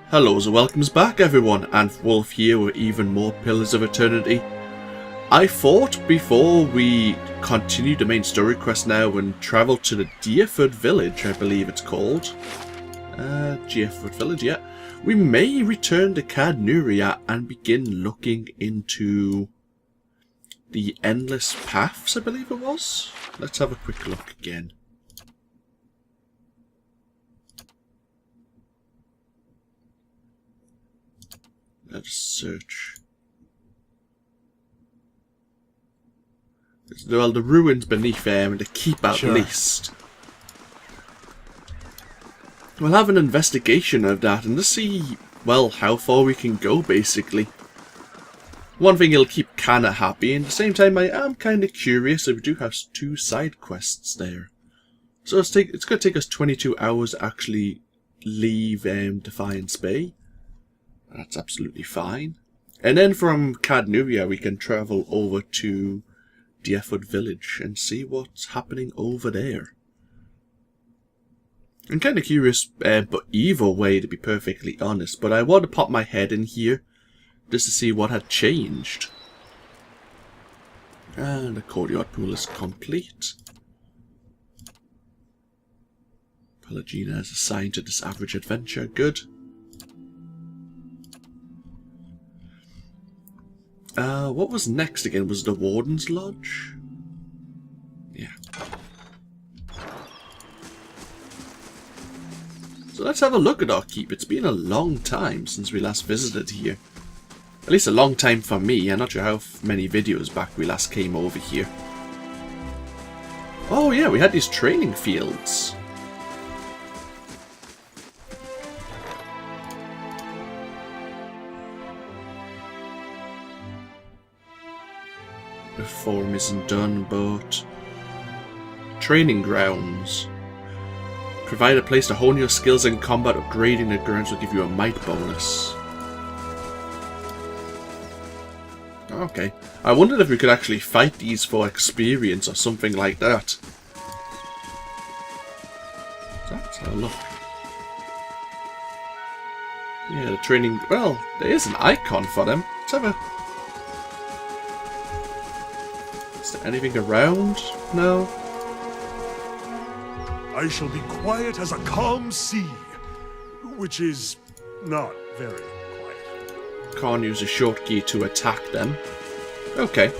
Hellos and welcomes back everyone, AnthWolf here with even more Pillars of Eternity. I thought before we continue the main story quest now and travel to the Dyrford Village, I believe it's called. Dyrford Village, yeah. We may return to Caed Nua and begin looking into the Endless Paths, I believe it was. Let's have a quick look again. Let's search. Well, the ruins beneath the keep at least. We'll have an investigation of that and to see, well, how far we can go, basically. One thing it'll keep kinda happy, and at the same time I am kinda curious if we do have 2 side quests there. So it's gonna take us 22 hours to actually leave Defiance Bay. That's absolutely fine. And then from Caed Nua we can travel over to Dyrford Village and see what's happening over there. I'm kind of curious, but either way to be perfectly honest, but I want to pop my head in here just to see what had changed. And the courtyard pool is complete. Pelagina is assigned to this average adventure, good. What was next again? Was the Warden's Lodge? Yeah. So let's have a look at our keep. It's been a long time since we last visited here. At least a long time for me. I'm not sure how many videos back we last came over here. Oh yeah, we had these training fields. The form isn't done, but training grounds. Provide a place to hone your skills in combat. Upgrading the grounds will give you a might bonus. Okay. I wondered if we could actually fight these for experience or something like that. Let's have a look. Yeah, the training... Well, there is an icon for them. Let's have a... Is there anything around? No. I shall be quiet as a calm sea, which is not very quiet. Can't use a short key to attack them. Okay.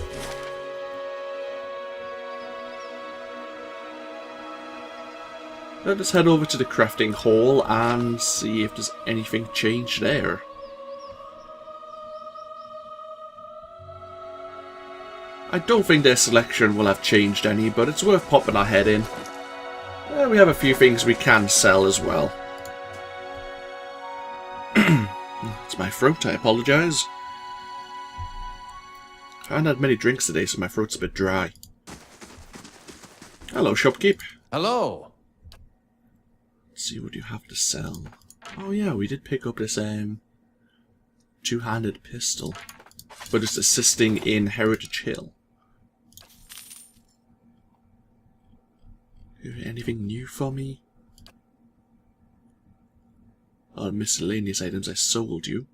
Let us head over to the crafting hall and see if there's anything changed there. I don't think their selection will have changed any, but it's worth popping our head in. We have a few things we can sell as well. It's my throat, I apologise. I haven't had many drinks today, so my throat's a bit dry. Hello, shopkeep. Hello. Let's see what you have to sell. Oh yeah, we did pick up this two-handed pistol, but it's assisting in Heritage Hill. Anything new for me? Oh, miscellaneous items I sold you.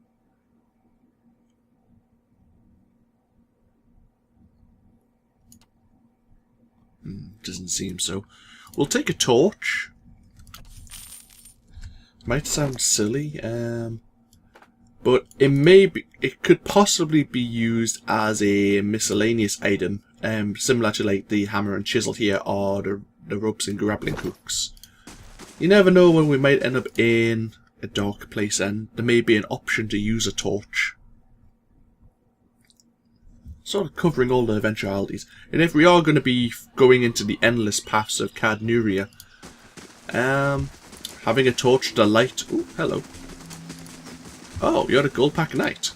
Doesn't seem so. We'll take a torch. Might sound silly, but it could possibly be used as a miscellaneous item, similar to like the hammer and chisel here, or the ropes and grappling hooks. You never know when we might end up in a dark place, and there may be an option to use a torch. Sort of covering all the eventualities. And if we are going to be going into the endless paths of Caed Nua, having a torch to light... Ooh, hello. Oh, you're a gold pack knight.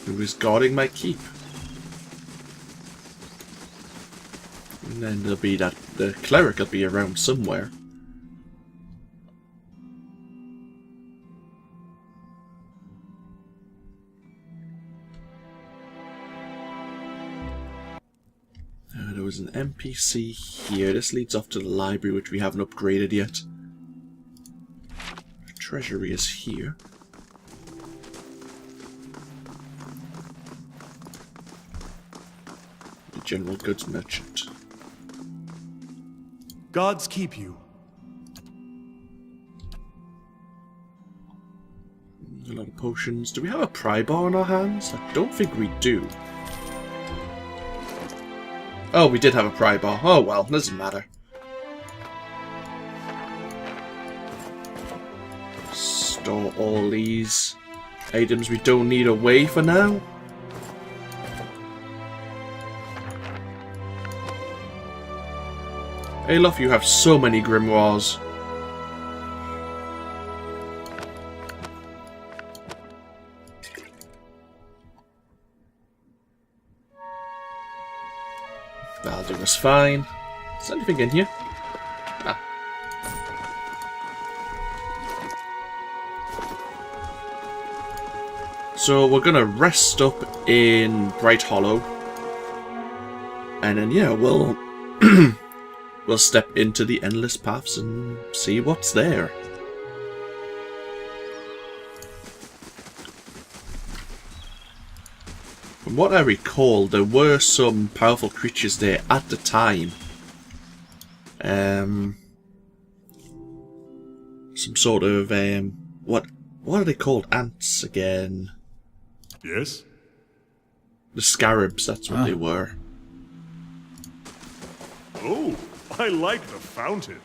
Who is guarding my keep. And then there'll be that the cleric will be around somewhere. There was an NPC here. This leads off to the library, which we haven't upgraded yet. treasury is here. The general goods merchant. Gods keep you. A lot of potions. Do we have a pry bar in our hands? I don't think we do. Oh, we did have a pry bar. Oh well, doesn't matter. Store all these items we don't need away for now. Alof, you have so many grimoires. That'll do us fine. Is there anything in here? Ah. So we're gonna rest up in Bright Hollow. And then yeah, we'll we'll step into the Endless Paths and see what's there. From what I recall, there were some powerful creatures there at the time. Some sort of what are they called? Ants again? Yes? The Xaurips, that's what they were. Oh, I like the fountain.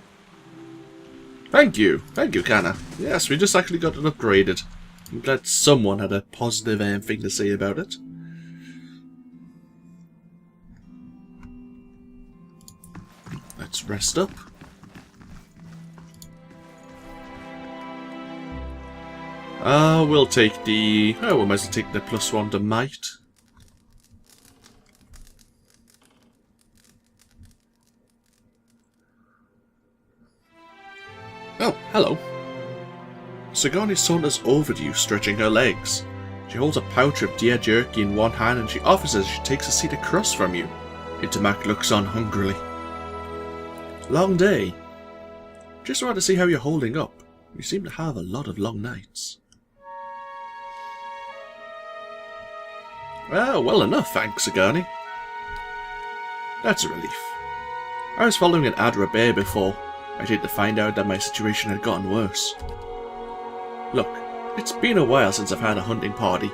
Thank you, Kana. Yes, we just actually got it upgraded. I'm glad someone had a positive thing to say about it. Let's rest up. We'll take the... Oh, we might as well take the +1 to might. Oh, hello. Sigourney saunters over to you, stretching her legs. She holds a pouch of deer jerky in one hand and she offers as she takes a seat across from you. Intermac looks on hungrily. Long day. Just wanted to see how you're holding up. You seem to have a lot of long nights. Well enough, thanks, Sigourney. That's a relief. I was following an Adra bear before. I did to find out that my situation had gotten worse. Look, it's been a while since I've had a hunting party,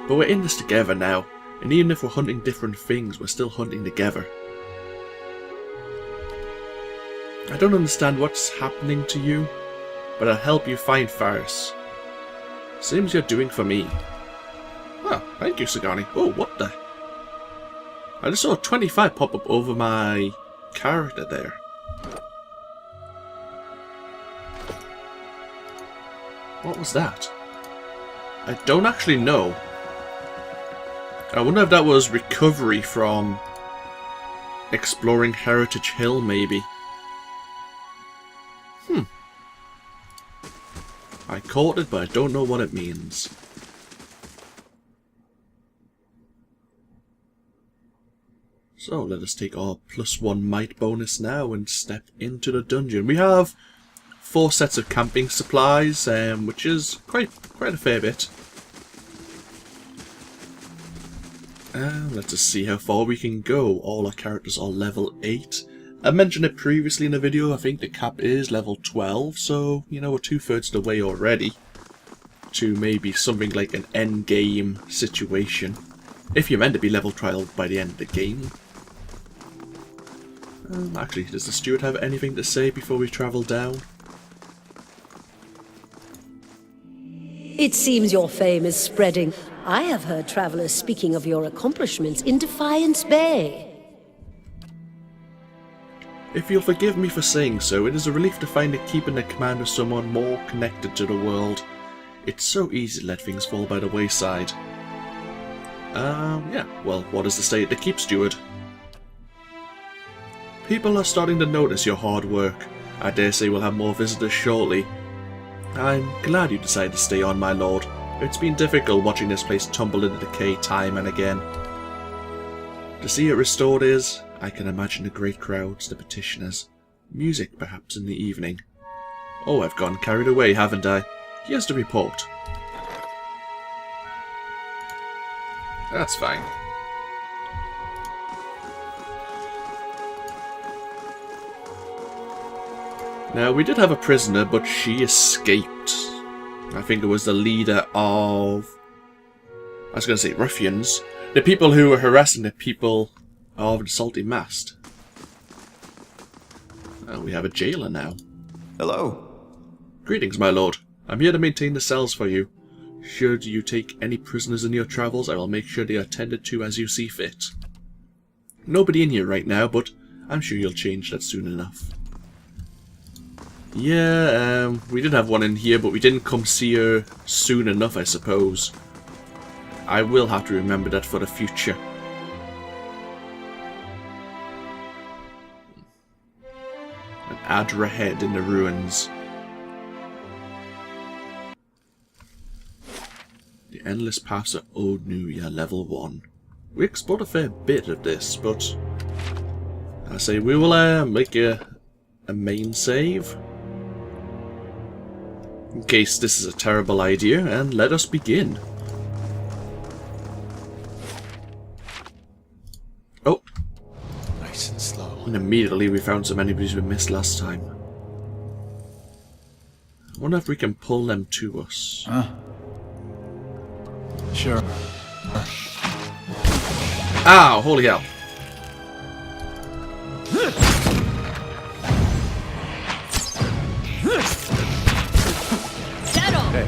but we're in this together now, and even if we're hunting different things, we're still hunting together. I don't understand what's happening to you, but I'll help you find Faris. Same as you're doing for me. Oh, thank you, Sigourney. Oh, what the? I just saw 25 pop up over my character there. What was that? I don't actually know. I wonder if that was recovery from exploring Heritage Hill, maybe. I caught it, but I don't know what it means. So let us take our +1 might bonus now and step into the dungeon. We have 4 sets of camping supplies, which is quite a fair bit. Let's just see how far we can go. All our characters are level 8. I mentioned it previously in the video, I think the cap is level 12, so, you know, we're 2/3 the way already to maybe something like an end game situation, if you're meant to be level 12 by the end of the game. Actually, does the steward have anything to say before we travel down? It seems your fame is spreading. I have heard travelers speaking of your accomplishments in Defiance Bay. If you'll forgive me for saying so, it is a relief to find that keeping the command of someone more connected to the world. It's so easy to let things fall by the wayside. Yeah, well, what is the state of the keep, steward? People are starting to notice your hard work. I dare say we'll have more visitors shortly. I'm glad you decided to stay on, my lord. It's been difficult watching this place tumble into decay time and again. To see it restored is, I can imagine the great crowds, the petitioners. Music, perhaps, in the evening. Oh, I've gone carried away, haven't I? Here's the report. That's fine. Now, we did have a prisoner, but she escaped. I think it was the leader of... I was going to say ruffians. The people who were harassing the people of the Salty Mast. Oh, we have a jailer now. Hello. Greetings, my lord. I'm here to maintain the cells for you. Should you take any prisoners in your travels, I will make sure they are tended to as you see fit. Nobody in here right now, but I'm sure you'll change that soon enough. Yeah, we did have one in here, but we didn't come see her soon enough, I suppose. I will have to remember that for the future. An Adra head in the ruins. The Endless Paths of Caed Nua, level 1. We explored a fair bit of this, but I say we will make a main save. In case this is a terrible idea, and let us begin. Oh. Nice and slow. And immediately we found some enemies we missed last time. I wonder if we can pull them to us. Sure. Ow! Holy hell. Hey.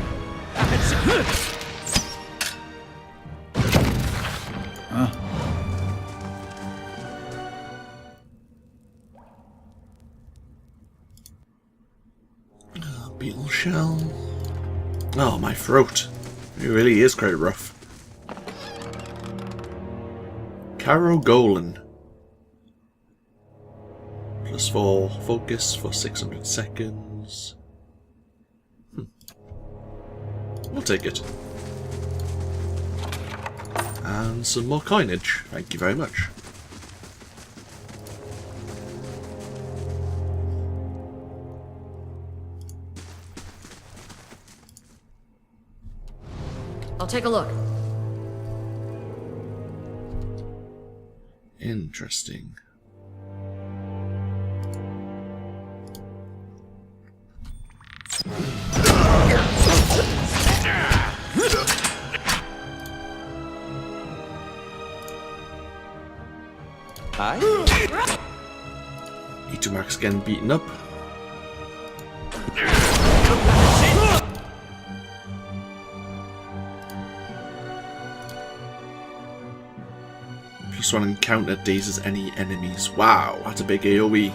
Beetle shell. Oh, my throat. It really is quite rough. Caro Golan. +4 focus for 600 seconds. We'll take it. And some more coinage. Thank you very much. I'll take a look. Interesting. Hi. Itumak's getting beaten up. +1 encounter dazes any enemies. Wow, that's a big AoE.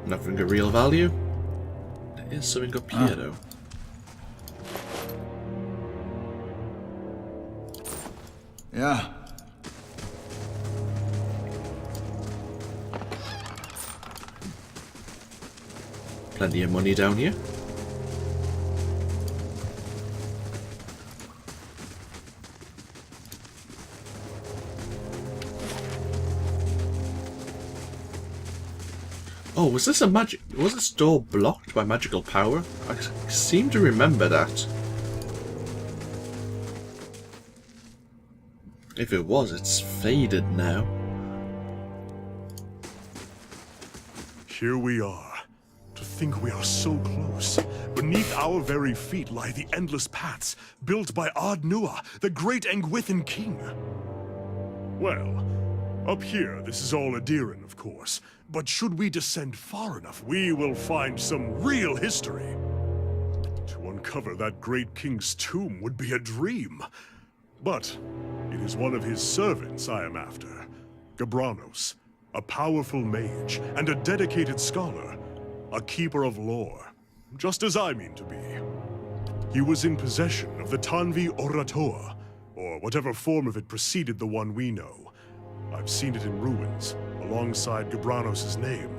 Nothing of real value. There is something up here though. Yeah. Plenty of money down here. Oh, was this a magic... Was this door blocked by magical power? I seem to remember that. If it was, it's faded now. Here we are. To think we are so close. Beneath our very feet lie the endless paths, built by Caed Nua, the great Angwithan king. Well, up here, this is all Adiran, of course. But should we descend far enough, we will find some real history. To uncover that great king's tomb would be a dream. But it is one of his servants I am after. Gabranos, a powerful mage and a dedicated scholar. A keeper of lore. just as I mean to be. He was in possession of the Tanvi Oratoa, or whatever form of it preceded the one we know. I've seen it in ruins, alongside Gabranos' name.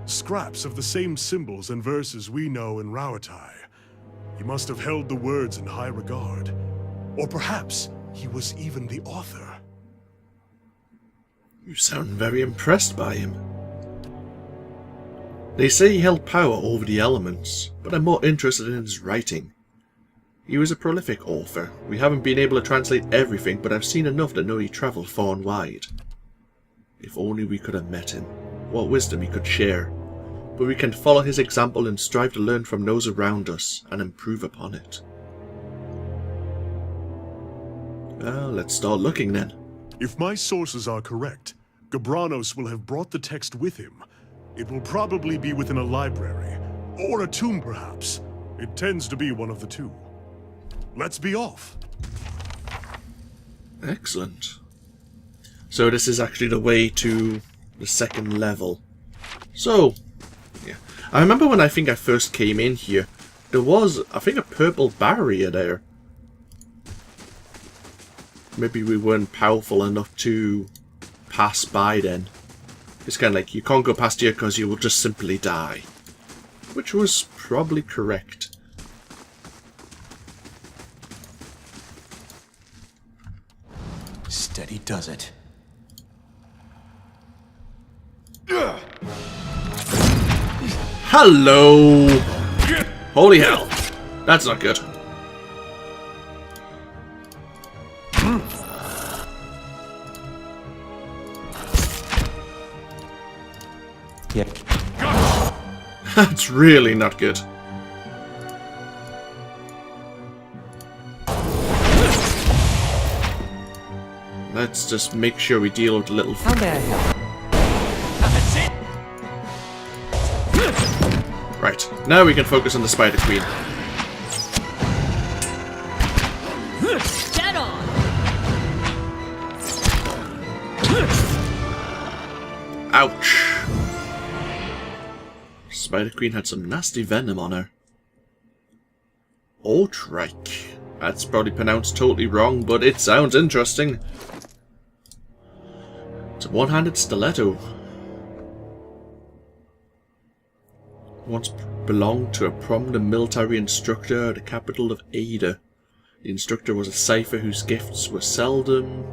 Scraps of the same symbols and verses we know in Rauatai. He must have held the words in high regard. Or perhaps he was even the author. You sound very impressed by him. They say he held power over the elements, but I'm more interested in his writing. He was a prolific author. We haven't been able to translate everything, but I've seen enough to know he travelled far and wide. If only we could have met him. What wisdom he could share. But we can follow his example and strive to learn from those around us and improve upon it. Well, let's start looking then. If my sources are correct, Gabranos will have brought the text with him. It will probably be within a library, or a tomb perhaps. It tends to be one of the two. Let's be off. Excellent. So this is actually the way to the second level. So, yeah. I remember when I think I first came in here, there was, I think, a purple barrier there. Maybe we weren't powerful enough to pass by then. It's kind of like, you can't go past here because you will just simply die. Which was probably correct. Steady does it. Hello! Holy hell. That's not good. Yep. That's really not good. Let's just make sure we deal with the little... How may I help? Right, now we can focus on the Spider Queen. Dead on! Ouch! Spider Queen had some nasty venom on her. Outrike. That's probably pronounced totally wrong, but it sounds interesting. It's a one-handed stiletto. Once belonged to a prominent military instructor at the capital of Ada. The instructor was a cipher whose gifts were seldom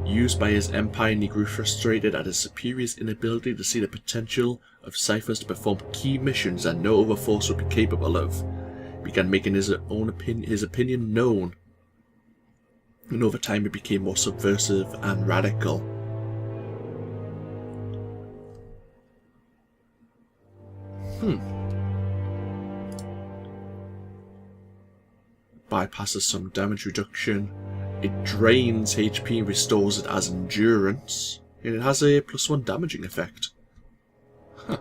used by his empire, and he grew frustrated at his superior's inability to see the potential of ciphers to perform key missions that no other force would be capable of. He began making his opinion known, and over time it became more subversive and radical. Bypasses some damage reduction. It drains HP and restores it as endurance. And it has a +1 damaging effect. Huh.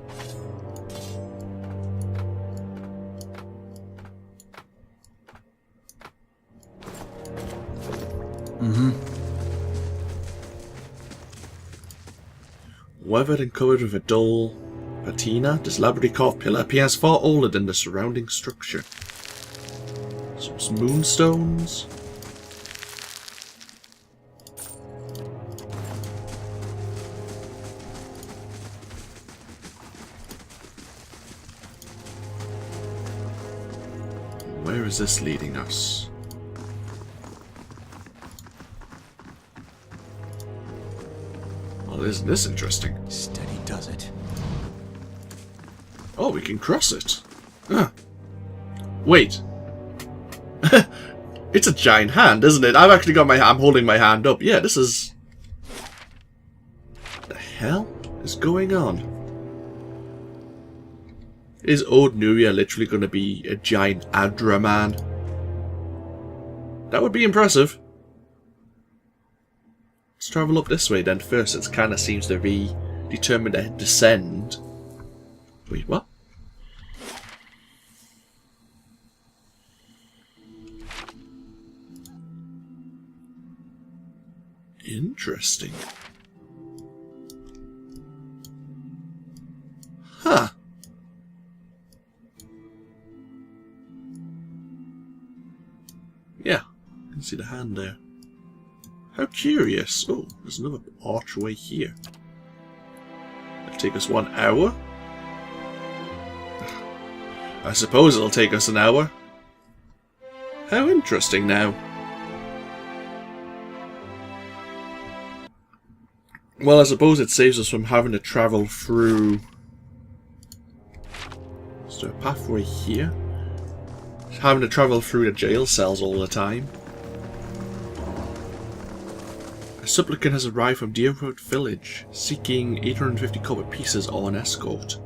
Weathered and covered with a dull patina, this labyrinth carved pillar appears far older than the surrounding structure. Some moonstones. Where is this leading us? Well, isn't this interesting? Steady does it. Oh, we can cross it. Huh. Wait. It's a giant hand, isn't it? I've actually got I'm holding my hand up. Yeah, this is... What the hell is going on? Is Caed Nua literally going to be a giant Adra man? That would be impressive. Let's travel up this way then first. It kind of seems to be determined to descend. Wait, what? Interesting. Huh. Yeah, you can see the hand there. How curious. Oh, there's another archway here. It'll take us 1 hour. I suppose it'll take us an hour. How interesting now. Well, I suppose it saves us from having to travel through... Is there a pathway here? Having to travel through the jail cells all the time. A supplicant has arrived from Dyrford Village, seeking 850 copper pieces or an escort.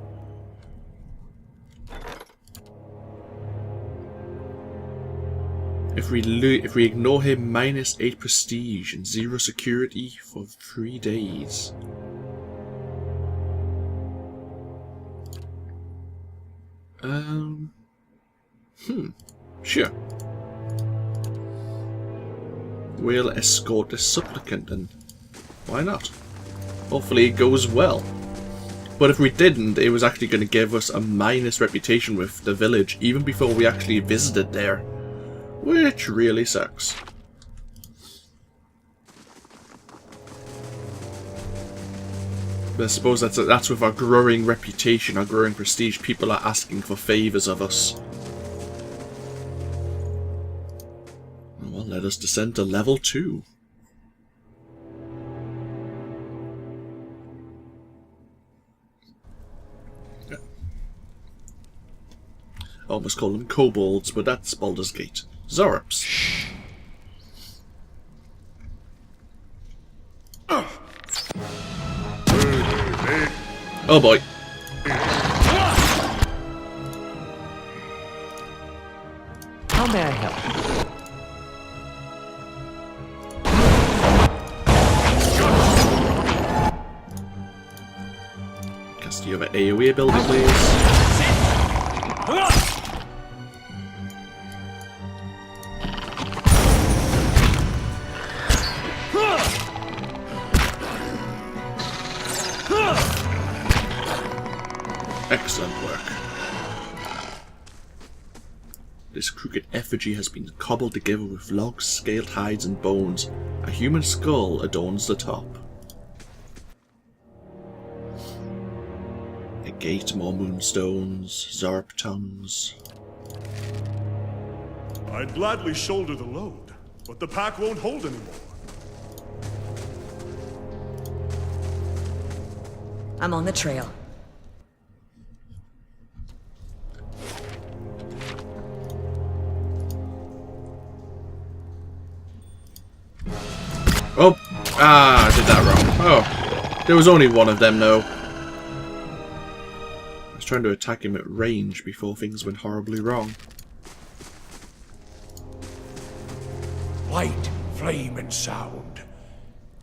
If we ignore him, -8 prestige and 0 security for 3 days. Sure. We'll escort the supplicant and why not? Hopefully it goes well. But if we didn't, it was actually going to give us a minus reputation with the village even before we actually visited there. Which really sucks. But I suppose that's with our growing reputation, our growing prestige. People are asking for favours of us. Well, let us descend to level 2. Yeah. I almost call them kobolds, but that's Baldur's Gate. Xaurips. Oh boy. How may I help? Cast you have an AoE ability, please. Excellent work. This crooked effigy has been cobbled together with logs, scaled hides and bones. A human skull adorns the top. A gate, more moonstones, Xaurips tongues. I'd gladly shoulder the load, but the pack won't hold anymore. I'm on the trail. Oh! Ah, I did that wrong. Oh. There was only one of them, though. I was trying to attack him at range before things went horribly wrong. Light, flame, and sound.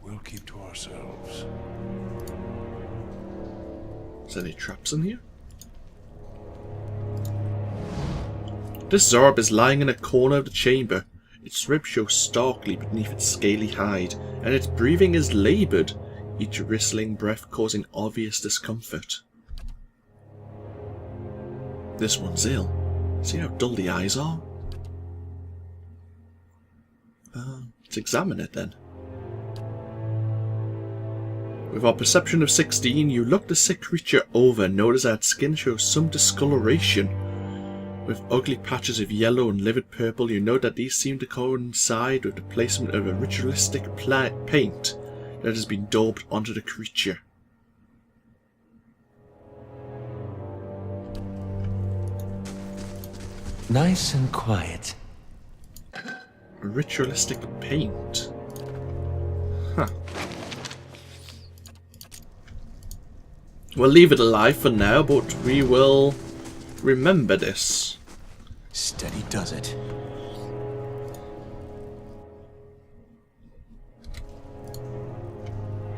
We'll keep to ourselves. Is there any traps in here? This Xaurips is lying in a corner of the chamber. Its ribs show starkly beneath its scaly hide, and its breathing is laboured, each whistling breath causing obvious discomfort. This one's ill. See how dull the eyes are? Let's examine it then. With our perception of 16, you look the sick creature over and notice that its skin shows some discoloration. With ugly patches of yellow and livid purple, you note that these seem to coincide with the placement of a ritualistic paint that has been daubed onto the creature. Nice and quiet. A ritualistic paint? Huh. We'll leave it alive for now, but we will remember this. Steady does it.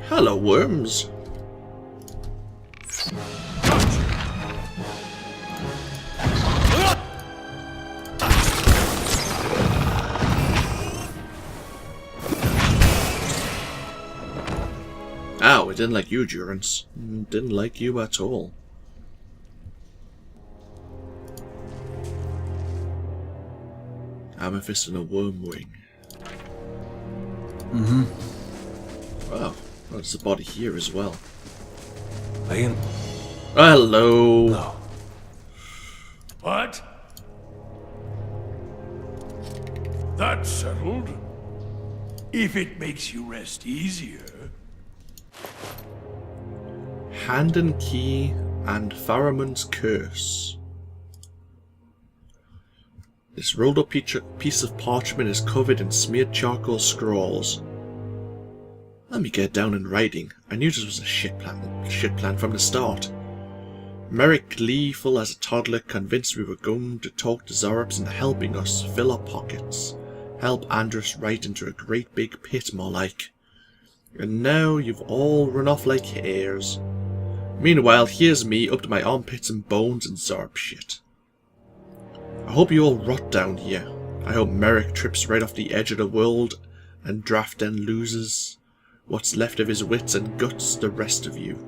Hello, worms. Ow, I didn't like you, Durance. Didn't like you at all. Amethyst and a worm wing. Wow, there's a body here as well. Laying. Hello. No. What? That's settled. If it makes you rest easier. Leaden Key and Faramund's Curse. This rolled up piece of parchment is covered in smeared charcoal scrawls. Let me get down in writing. I knew this was a shit plan from the start. Merrick, gleeful as a toddler, convinced we were going to talk to Xaurips into helping us fill our pockets. Help Andrus right into a great big pit, more like. And now you've all run off like hares. Meanwhile, here's me up to my armpits and bones in Xaurips shit. I hope you all rot down here. I hope Merrick trips right off the edge of the world and Draften loses what's left of his wits and guts the rest of you.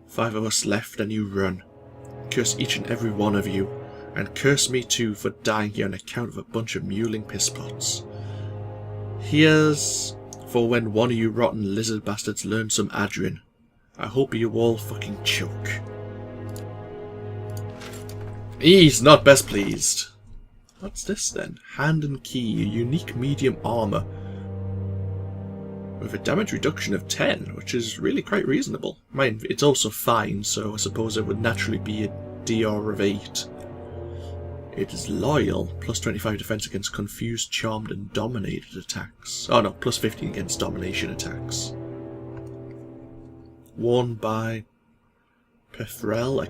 5 of us left and you run. Curse each and every one of you, and curse me too for dying here on account of a bunch of mewling pisspots. Here's for when one of you rotten lizard bastards learns some Adrian. I hope you all fucking choke. He's not best pleased. What's this then? Leaden Key, a unique medium armor with a damage reduction of 10, which is really quite reasonable. Mind, it's also fine, so I suppose it would naturally be a DR of 8. It is loyal, plus 25 defense against confused, charmed, and dominated attacks. Oh no, plus 15 against domination attacks. Worn by Pefrel, a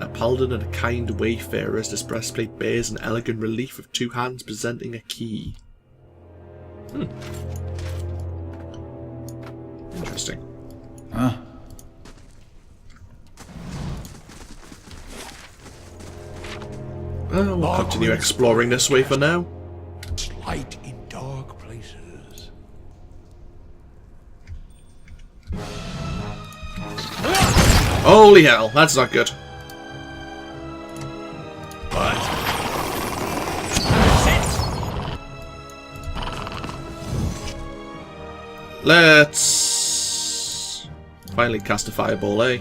paladin and a kind wayfarer, as this breastplate bears an elegant relief of 2 hands presenting a key. Interesting. Huh? We'll continue exploring this way for now. It's light in dark places. Holy hell, that's not good. Let's finally cast a fireball, eh?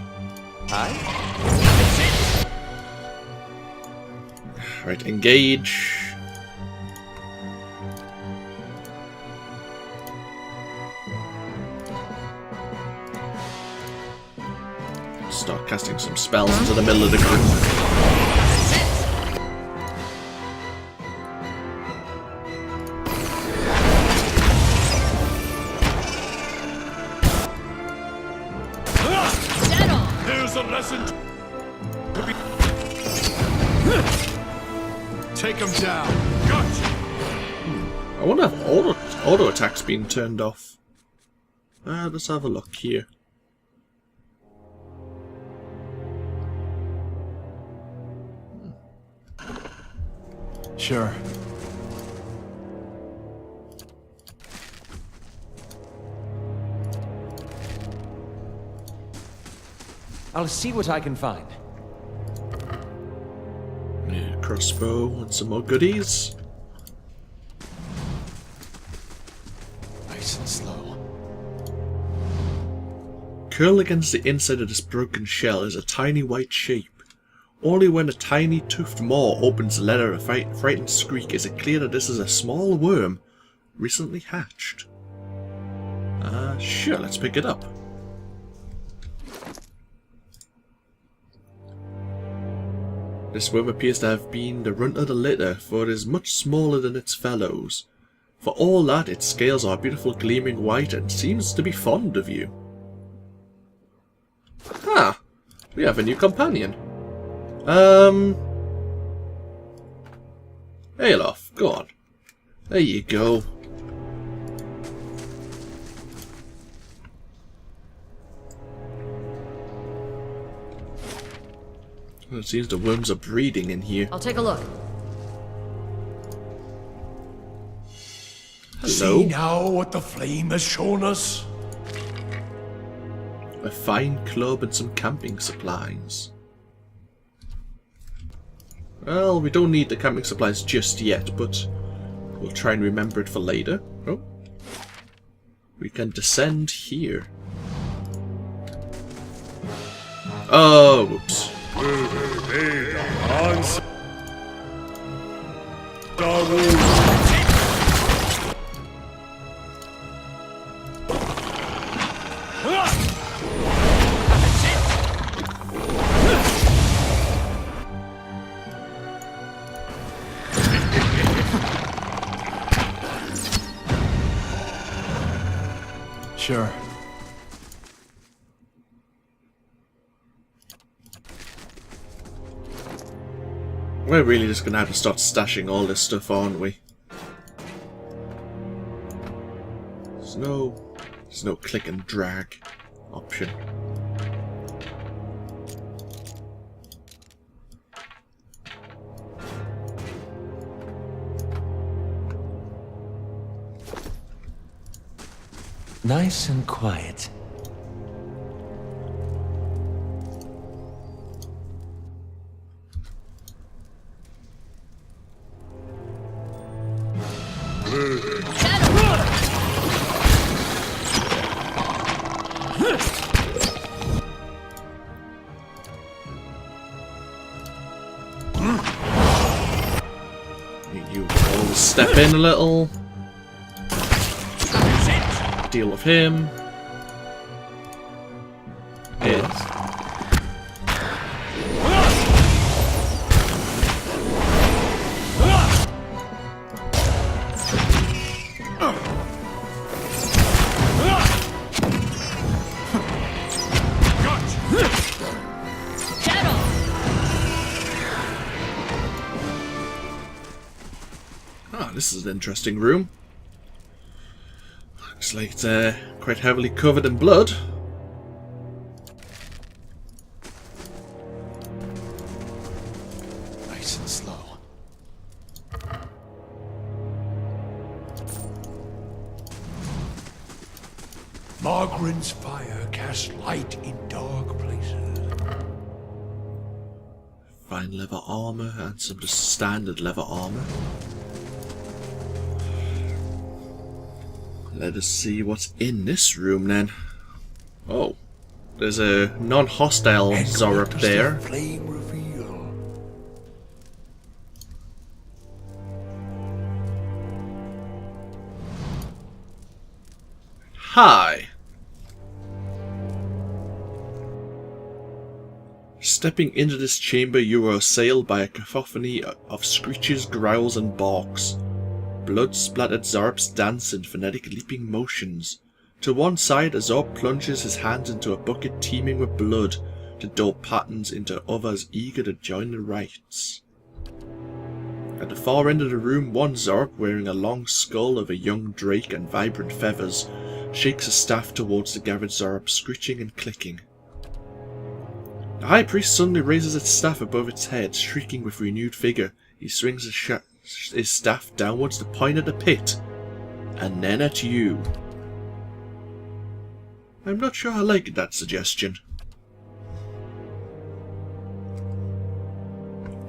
Right, engage. Start casting some spells into the middle of the group. There's a lesson to be. Take him down. Gotcha. I wonder if auto attack's been turned off. Let's have a look here. Sure. I'll see what I can find. Yeah, crossbow and some more goodies. Nice and slow. Curled against the inside of this broken shell is a tiny white shape. Only when a tiny toothed maw opens the letter a frightened squeak is it clear that this is a small worm recently hatched. Sure, let's pick it up. This worm appears to have been the runt of the litter, for it is much smaller than its fellows. For all that, its scales are beautiful gleaming white and seems to be fond of you. Ah, we have a new companion. Alof, go on. There you go. Well, it seems the worms are breeding in here. I'll take a look. Hello. See now what the flame has shown us? A fine club and some camping supplies. Well, we don't need the camping supplies just yet, but We'll try and remember it for later. Oh. We can descend here. Oh, whoops. Sure. We're really just gonna have to start stashing all this stuff, aren't we? There's no click and drag option. Nice and quiet. You all step in a little. Deal with him. Yes. Ah, this is an interesting room. Looks like it's quite heavily covered in blood. Nice and slow. Margaren's fire casts light in dark places. Fine leather armor and some just standard leather armor. Let us see what's in this room then. Oh, there's a non-hostile Xaurips there. Flame reveal. Hi. Stepping into this chamber, you are assailed by a cacophony of screeches, growls, and barks. Blood-splattered Xaurips dance in frenetic leaping motions. To one side, a Xaurip plunges his hands into a bucket teeming with blood to dope patterns into others eager to join the rites. At the far end of the room, one Xaurip, wearing a long skull of a young drake and vibrant feathers, shakes a staff towards the gathered Xaurips, screeching and clicking. The High Priest suddenly raises its staff above its head, shrieking with renewed vigour. He swings his staff downwards to point at the pit, and then at you. I'm not sure I like that suggestion.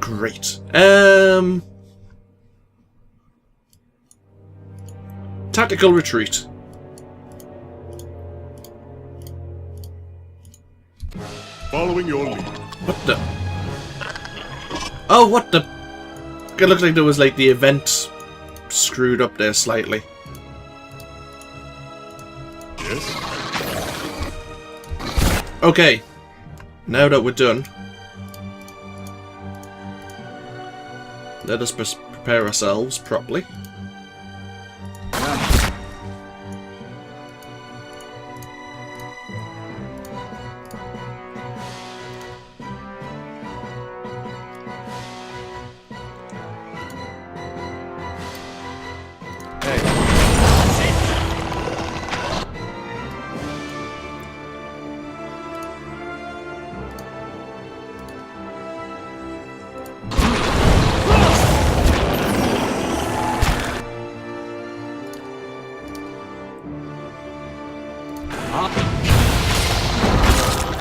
Great. Tactical retreat. Following your lead. What the? Oh, what the? It looks like there was like the event screwed up there slightly. Yes? Okay. Now that we're done, let us prepare ourselves properly.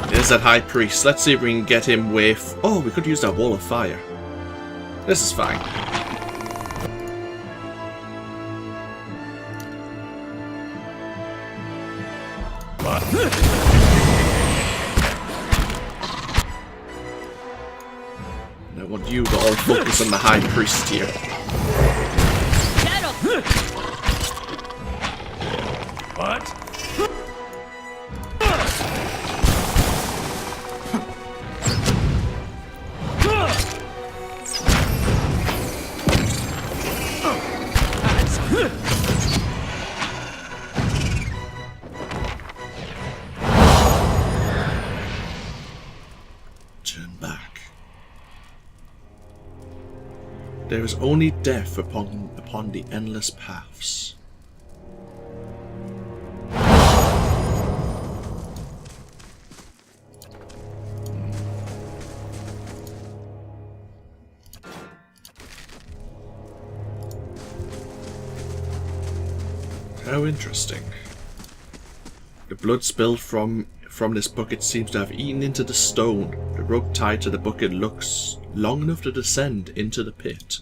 There's that High Priest. Let's see if we can get him with... Oh, we could use that wall of fire. This is fine. And I want you to all focus on the High Priest here. What? Turn back. There is only death upon the endless paths. How interesting. The blood spilled from this bucket seems to have eaten into the stone. The rope tied to the bucket looks long enough to descend into the pit.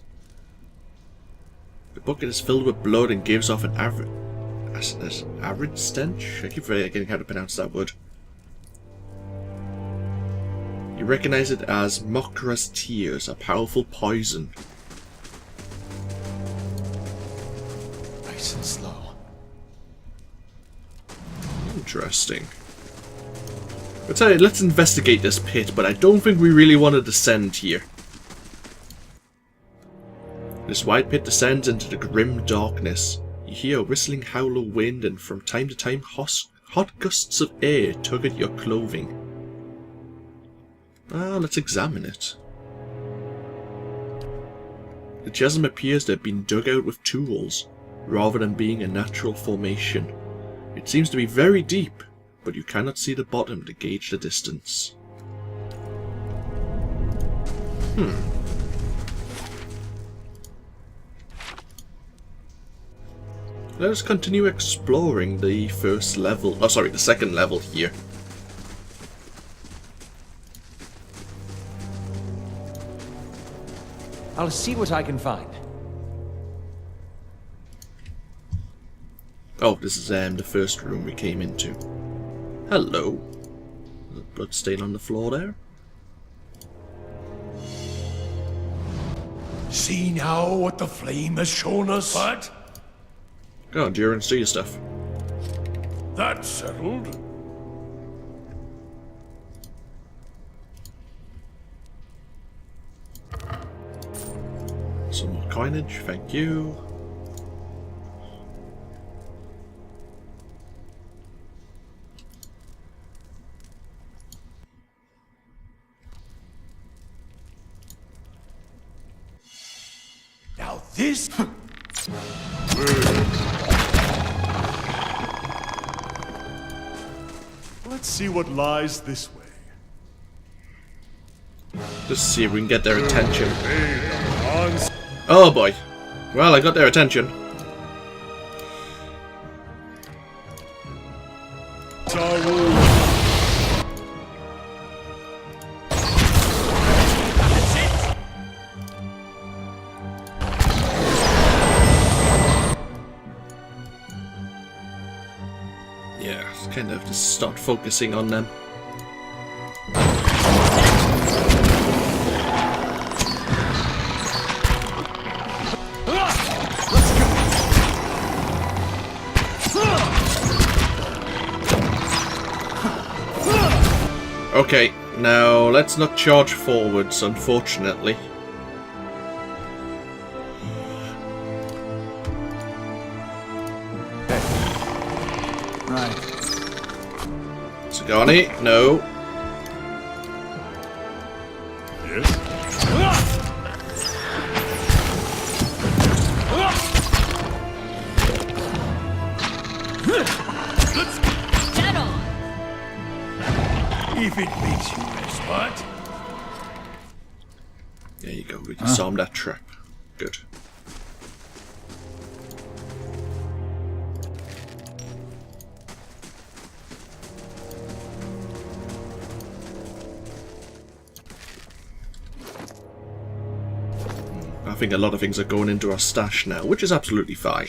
The bucket is filled with blood and gives off an arid stench? I keep forgetting how to pronounce that word. You recognize it as Mokra's tears, a powerful poison. Nice and slow. Interesting. But tell you, let's investigate this pit, but I don't think we really want to descend here. This wide pit descends into the grim darkness. You hear a whistling howl of wind, and from time to time hot gusts of air tug at your clothing. Let's examine it. The chasm appears to have been dug out with tools, rather than being a natural formation. It seems to be very deep, but you cannot see the bottom to gauge the distance. Let us continue exploring the the second level here. I'll see what I can find. Oh, this is the first room we came into. Hello. There's a blood stain on the floor there. See now what the flame has shown us? What? Go on, Durance, do your stuff. That's settled. Some more coinage, thank you. Now this... Let's see what lies this way. Just see if we can get their attention. Oh boy. Well, I got their attention. Yeah, kind of just start focusing on them. Okay, now let's not charge forwards, unfortunately. Right. Sagani, no. Yes? Dead on! If it makes you rest, what? There you go, we disarmed that trap. Good. I think a lot of things are going into our stash now, which is absolutely fine.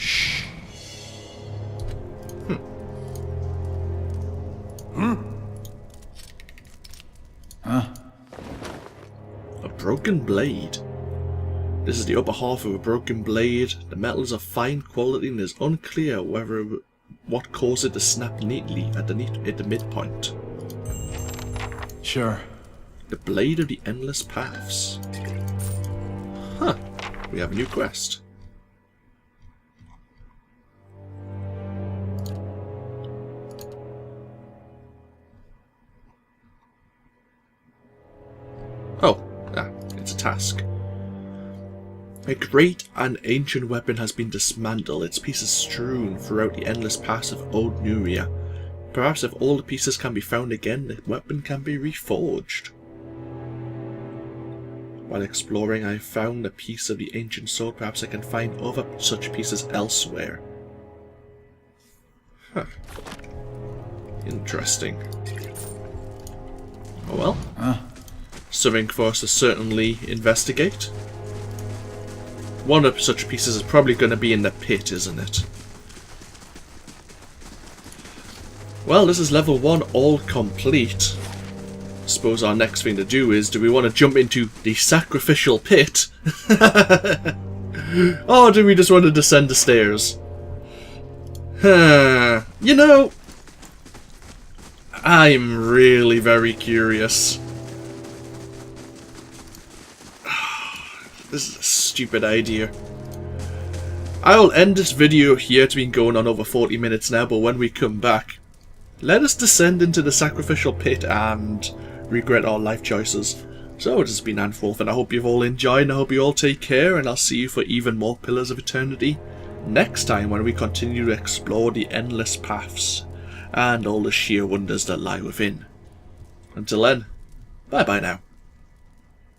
broken blade. This is the upper half of a broken blade. The metal is of fine quality and it is unclear what caused it to snap neatly at the midpoint. Sure. The Blade of the Endless Paths. Huh. We have a new quest. Oh, it's a task. A great and ancient weapon has been dismantled, its pieces strewn throughout the endless paths of Old Nuria. Perhaps if all the pieces can be found again, the weapon can be reforged. While exploring, I found a piece of the ancient sword. Perhaps I can find other such pieces elsewhere. Huh. Interesting. Oh well. Something for us to certainly investigate. One of such pieces is probably going to be in the pit, isn't it? Well, this is level 1 all complete. I suppose our next thing to do is, do we want to jump into the sacrificial pit? Or do we just want to descend the stairs? You know, I'm really very curious. This is a stupid idea. I will end this video here. It's been going on over 40 minutes now, but when we come back, let us descend into the sacrificial pit and regret our life choices. So it has been AnthWolf, and I hope you've all enjoyed, and I hope you all take care, and I'll see you for even more Pillars of Eternity next time when we continue to explore the endless paths and all the sheer wonders that lie within. Until then, bye bye now.